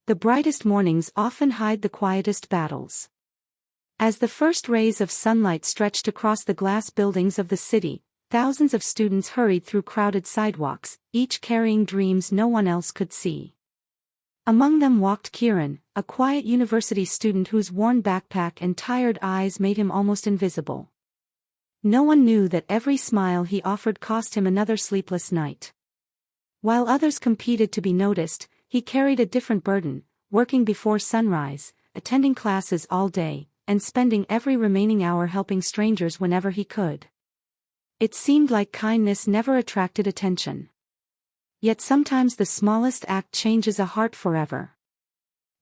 The brightest mornings often hide the quietest battles. As the first rays of sunlight stretched across the glass buildings of the city, thousands of students hurried through crowded sidewalks, each carrying dreams no one else could see. Among them walked Kieran, a quiet university student whose worn backpack and tired eyes made him almost invisible. No one knew that every smile he offered cost him another sleepless night. While others competed to be noticed, he carried a different burden, working before sunrise, attending classes all day, and spending every remaining hour helping strangers whenever he could. It seemed like kindness never attracted attention. Yet sometimes the smallest act changes a heart forever.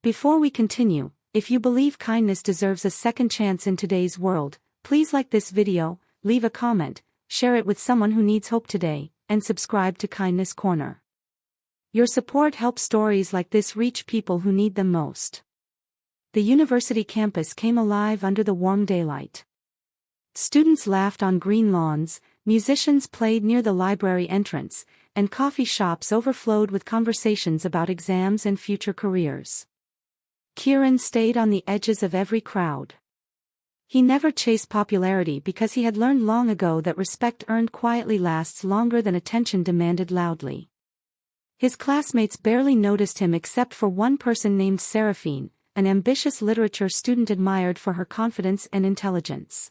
Before we continue, if you believe kindness deserves a second chance in today's world, please like this video, leave a comment, share it with someone who needs hope today, and subscribe to Kindness Corner. Your support helps stories like this reach people who need them most. The university campus came alive under the warm daylight. Students laughed on green lawns, musicians played near the library entrance, and coffee shops overflowed with conversations about exams and future careers. Kieran stayed on the edges of every crowd. He never chased popularity because he had learned long ago that respect earned quietly lasts longer than attention demanded loudly. His classmates barely noticed him except for one person named Seraphine, an ambitious literature student admired for her confidence and intelligence.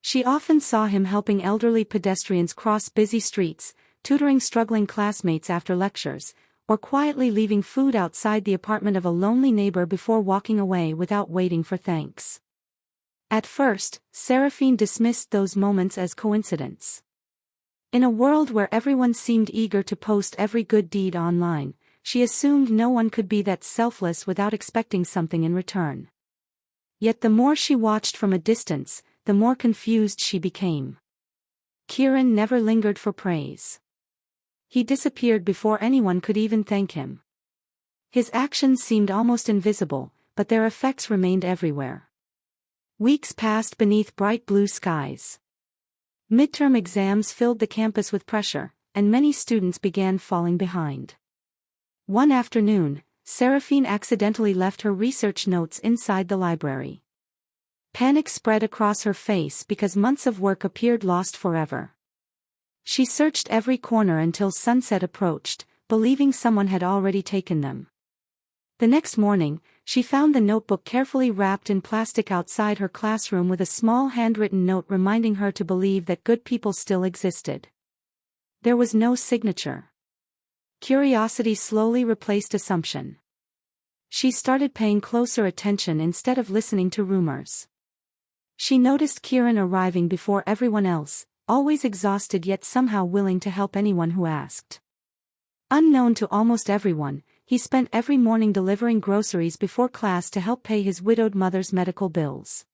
She often saw him helping elderly pedestrians cross busy streets, tutoring struggling classmates after lectures, or quietly leaving food outside the apartment of a lonely neighbor before walking away without waiting for thanks. At first, Seraphine dismissed those moments as coincidence. In a world where everyone seemed eager to post every good deed online, she assumed no one could be that selfless without expecting something in return. Yet the more she watched from a distance, the more confused she became. Kieran never lingered for praise. He disappeared before anyone could even thank him. His actions seemed almost invisible, but their effects remained everywhere. Weeks passed beneath bright blue skies. Midterm exams filled the campus with pressure, and many students began falling behind. One afternoon, Seraphine accidentally left her research notes inside the library. Panic spread across her face because months of work appeared lost forever. She searched every corner until sunset approached, believing someone had already taken them. The next morning, she found the notebook carefully wrapped in plastic outside her classroom with a small handwritten note reminding her to believe that good people still existed. There was no signature. Curiosity slowly replaced assumption. She started paying closer attention instead of listening to rumors. She noticed Kieran arriving before everyone else, always exhausted yet somehow willing to help anyone who asked. Unknown to almost everyone, he spent every morning delivering groceries before class to help pay his widowed mother's medical bills.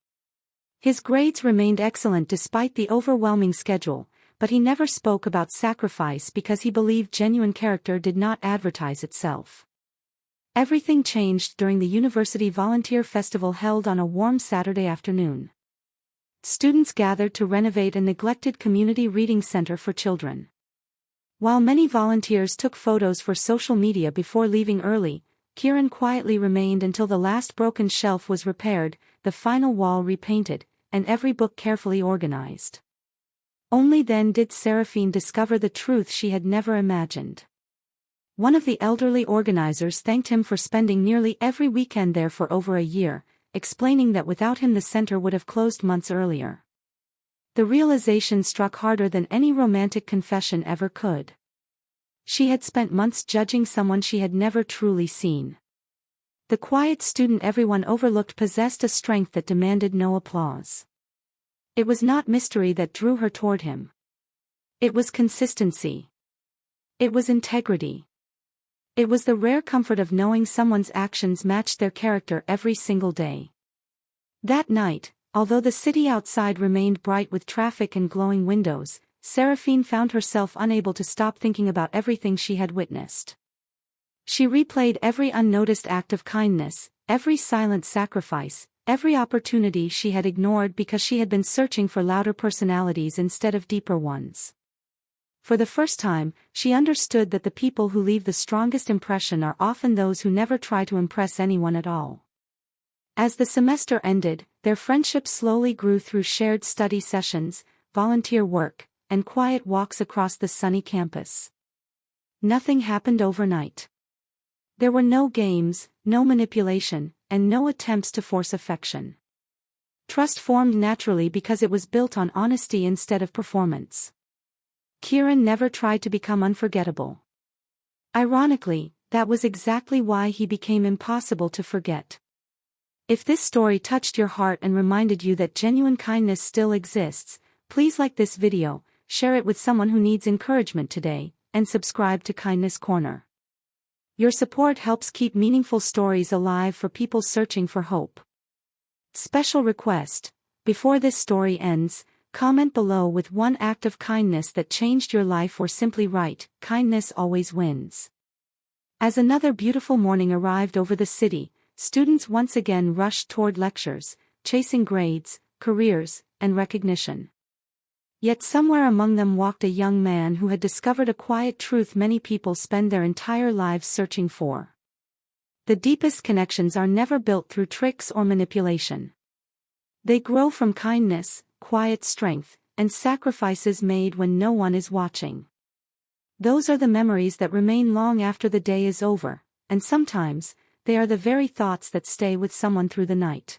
His grades remained excellent despite the overwhelming schedule, but he never spoke about sacrifice because he believed genuine character did not advertise itself. Everything changed during the university volunteer festival held on a warm Saturday afternoon. Students gathered to renovate a neglected community reading center for children. While many volunteers took photos for social media before leaving early, Kieran quietly remained until the last broken shelf was repaired, the final wall repainted, and every book carefully organized. Only then did Seraphine discover the truth she had never imagined. One of the elderly organizers thanked him for spending nearly every weekend there for over a year, explaining that without him the center would have closed months earlier. The realization struck harder than any romantic confession ever could. She had spent months judging someone she had never truly seen. The quiet student everyone overlooked possessed a strength that demanded no applause. It was not mystery that drew her toward him. It was consistency. It was integrity. It was the rare comfort of knowing someone's actions matched their character every single day. That night, although the city outside remained bright with traffic and glowing windows, Seraphine found herself unable to stop thinking about everything she had witnessed. She replayed every unnoticed act of kindness, every silent sacrifice, every opportunity she had ignored because she had been searching for louder personalities instead of deeper ones. For the first time, she understood that the people who leave the strongest impression are often those who never try to impress anyone at all. As the semester ended, their friendship slowly grew through shared study sessions, volunteer work, and quiet walks across the sunny campus. Nothing happened overnight. There were no games, no manipulation, and no attempts to force affection. Trust formed naturally because it was built on honesty instead of performance. Kieran never tried to become unforgettable. Ironically, that was exactly why he became impossible to forget. If this story touched your heart and reminded you that genuine kindness still exists, please like this video, share it with someone who needs encouragement today, and subscribe to Kindness Corner. Your support helps keep meaningful stories alive for people searching for hope. Special request: before this story ends, comment below with one act of kindness that changed your life, or simply write, "Kindness always wins." As another beautiful morning arrived over the city, students once again rushed toward lectures, chasing grades, careers, and recognition. Yet somewhere among them walked a young man who had discovered a quiet truth many people spend their entire lives searching for. The deepest connections are never built through tricks or manipulation. They grow from kindness, quiet strength, and sacrifices made when no one is watching. Those are the memories that remain long after the day is over, and sometimes, they are the very thoughts that stay with someone through the night.